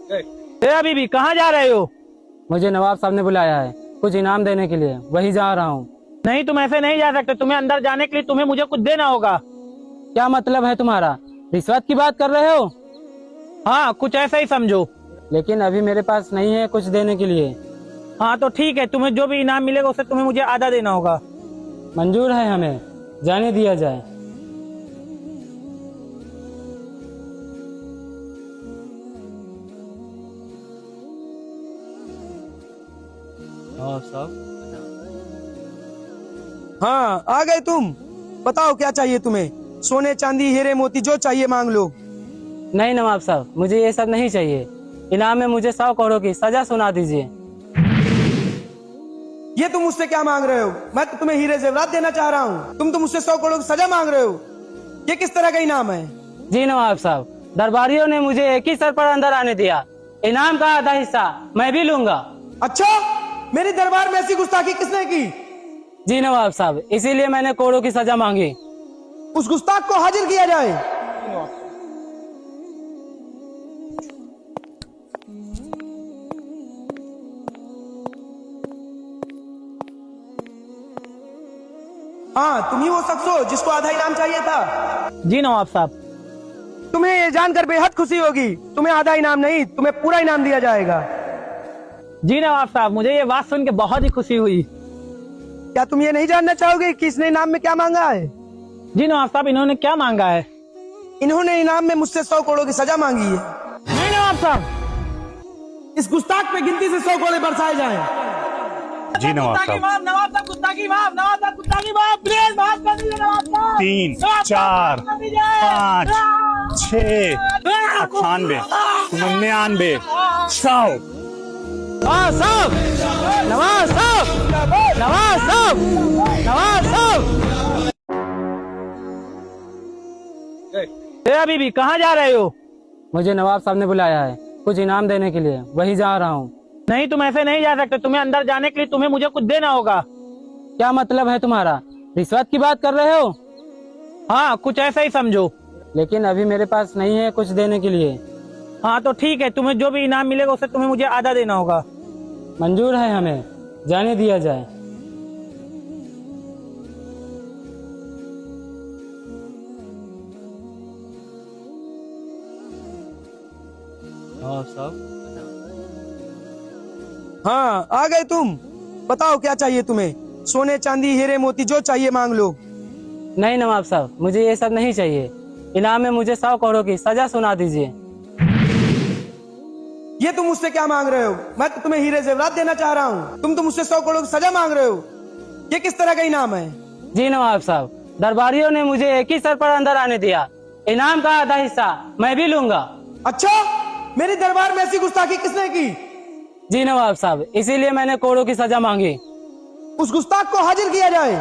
अभी भी कहाँ जा रहे हो? मुझे नवाब साहब ने बुलाया है कुछ इनाम देने के लिए, वही जा रहा हूँ। नहीं, तुम ऐसे नहीं जा सकते। तुम्हें अंदर जाने के लिए तुम्हें मुझे कुछ देना होगा। क्या मतलब है तुम्हारा? रिश्वत की बात कर रहे हो? हाँ, कुछ ऐसा ही समझो। लेकिन अभी मेरे पास नहीं है कुछ देने के लिए। हाँ तो ठीक है, तुम्हें जो भी इनाम मिलेगा उसे तुम्हें मुझे आधा देना होगा। मंजूर है, हमें जाने दिया जाए। हाँ, आ गए तुम। बताओ क्या चाहिए तुम्हें? सोने चांदी हीरे मोती जो चाहिए मांग लो। नहीं नवाब साहब, मुझे ये सब नहीं चाहिए। इनाम में मुझे 100 करोड़ की सजा सुना दीजिए। ये तुम मुझसे क्या मांग रहे हो? मैं तो तुम्हें हीरे जेवरात देना चाह रहा हूँ, तुम तो मुझसे 100 करोड़ की सजा मांग रहे हो। ये किस तरह का इनाम है? जी नवाब साहब, दरबारियों ने मुझे एक ही सर पर अंदर आने दिया। इनाम का आधा हिस्सा मैं भी लूंगा। अच्छा, मेरे दरबार में ऐसी गुस्ताखी किसने की? जी नवाब साहब, इसीलिए मैंने करोड़ों की सजा मांगी। उस गुस्ताख को हाजिर किया जाए। हाँ, तुम ही वो शख्स हो जिसको आधा इनाम चाहिए था। जी नवाब साहब। तुम्हें ये जानकर बेहद खुशी होगी, तुम्हें आधा इनाम नहीं, तुम्हें पूरा इनाम दिया जाएगा। जी नवाब साहब, मुझे ये बात सुन के बहुत ही खुशी हुई। क्या तुम ये नहीं जानना चाहोगे कि इसने इनाम में क्या मांगा है? जी नवाब साहब, इन्होंने क्या मांगा है? इन्होंने इनाम में मुझसे 100 करोड़ की सजा मांगी है। नहीं नवाब साहब, इस गुस्ताख पे गिनती से 100 करोड़ बरसाए जाएं। जी नवाब साहब। नवाब साहब गुस्ताखी माफ, नवाब साहब गुस्ताखी माफ, प्लीज माफ कर दीजिए नवाब साहब। 3, 4, 5, 6, 98, 99, 100। नवाब साहब, नवाब साहब, नवाब साहब, नवाब साहब। अभी भी कहाँ जा रहे हो? मुझे नवाब साहब ने बुलाया है कुछ इनाम देने के लिए, वही जा रहा हूँ। नहीं, तुम ऐसे नहीं जा सकते। तुम्हें अंदर जाने के लिए तुम्हें मुझे कुछ देना होगा। क्या मतलब है तुम्हारा? रिश्वत की बात कर रहे हो? हाँ, कुछ ऐसा ही समझो। लेकिन अभी मेरे पास नहीं है कुछ देने के लिए। हाँ तो ठीक है, तुम्हें जो भी इनाम मिलेगा उसे तुम्हें मुझे आधा देना होगा। मंजूर है, हमें जाने दिया जाए। हाँ, आ गए तुम। बताओ क्या चाहिए तुम्हें? सोने चांदी हीरे मोती जो चाहिए मांग लो। नहीं नवाब साहब, मुझे ये सब नहीं चाहिए। इनाम में मुझे 100 करोड़ की सजा सुना दीजिए। ये तुम मुझसे क्या मांग रहे हो? मैं तो तुम्हें हीरे जेवरात देना चाह रहा हूँ, तुम तो मुझसे 100 करोड़ की सजा मांग रहे हो। ये किस तरह का इनाम है? जी नवाब साहब, दरबारियों ने मुझे एक ही सर पर अंदर आने दिया। इनाम का आधा हिस्सा मैं भी लूंगा। अच्छा, मेरे दरबार में ऐसी गुस्ताखी किसने की? जी नवाब साहब, इसीलिए मैंने करोड़ों की सजा मांगी। उस गुस्ताख को हाजिर किया जाए।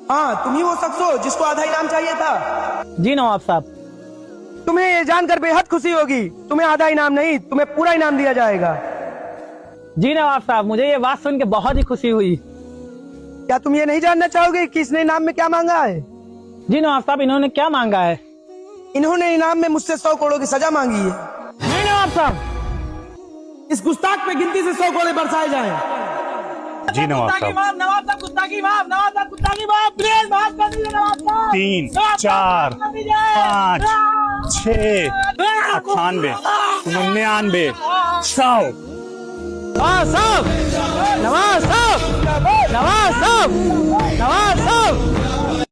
हाँ, तुम ही वो शख्स हो जिसको आधा इनाम चाहिए था। जी नवाब साहब। तुम्हें ये जानकर बेहद खुशी होगी, तुम्हें आधा इनाम नहीं, तुम्हें पूरा इनाम दिया जाएगा। जी नवाब साहब, मुझे ये बात सुन के बहुत ही खुशी हुई। क्या तुम ये नहीं जानना चाहोगे कि इसने इनाम में क्या मांगा है? जी नवाब साहब, इन्होंने क्या मांगा है? इन्होंने इनाम में मुझसे 100 करोड़ की सजा मांगी है। नहीं नवाब साहब, इस गुस्ताख पे गिनती से 100 करोड़ बरसाए जाएं। जी नवाब साहब। नवाब साहब गुस्ताखी माफ, नवाब साहब गुस्ताखी माफ, प्लीज माफ कर दीजिए नवाब साहब। 3, 4, 5, 6, 98, 99, 100। नवाब साहब, नवाब साहब, नवाब साहब, नवाब